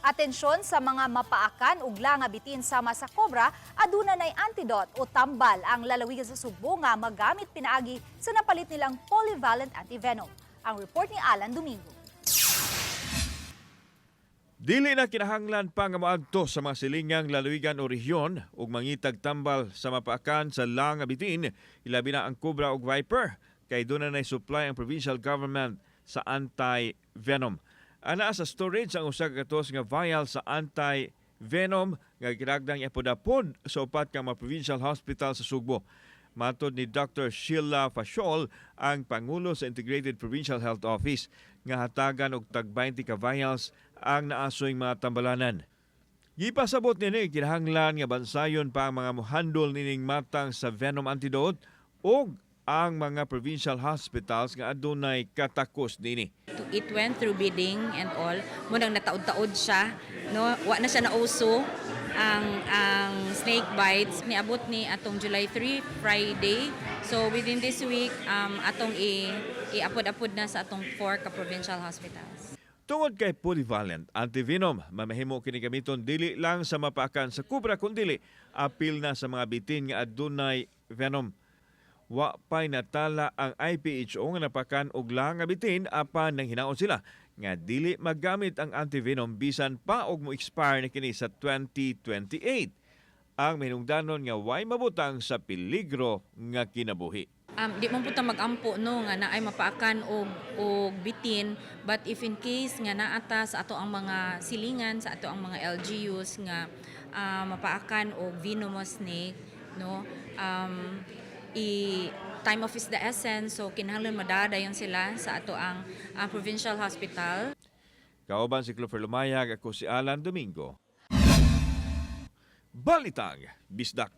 Atensyon sa mga mapaakan ug nga bitin sama sa kobra, aduna nay antidote o tambal ang lalawigan sa Subo nga magamit pinaagi sa napalit nilang polyvalent antivenom. Ang report ni Alan Domingo. Dili na kinahanglan pa nga moadto sa mga silingang lalawigan o rehiyon ug mangitag tambal sa mapaakan sa nga bitin, ilabi na ang cobra ug viper, kay doon na supply ang provincial government sa anti-venom. Ana sa storage ang usa ka katos nga vial sa anti-venom nga kinahanglang iapod-apod sa upat ka mga provincial hospital sa Sugbo. Matod ni Dr. Sheila Fashol, ang Pangulo sa Integrated Provincial Health Office, nga hatagan og tag 20 ka vials ang naasoy mga tambalanan. Gipasabot nini kinahanglan nga bansayon pa ang mga mohandol nining matang sa venom antidote ug ang mga provincial hospitals nga adunay katakos nini. It went through bidding and all. Munang nataod-taod siya, no? Wa na siya nauso ang snake bites. Niabot ni atong July 3 Friday. So within this week atong iapod-apod na sa atong 4 ka provincial hospitals. Tungod kay polyvalent antivenom, mamahimo kini gamiton dili lang sa mapaakan sa kubra kundi apil na sa mga bitin nga adunay venom. Wa pay natala ang IPHO nga napakan og nga bitin apan nang hinaon sila nga dili magamit ang antivenom bisan pa og mo-expire na kini sa 2028. Ang minungdanon nga way mabutang sa peligro nga kinabuhi. Di man puta magampo no nga naay mapaakan og bitin, but if in case nga naata sa ato ang mga silingan, sa ato ang mga LGUs nga mapaakan og venomous snake, no, time of is the essence, so kinahanglan madadayon sila sa ato ang provincial hospital. Kauban si Clover Lumayag, ako si Alan Domingo. Balitang Bisdak.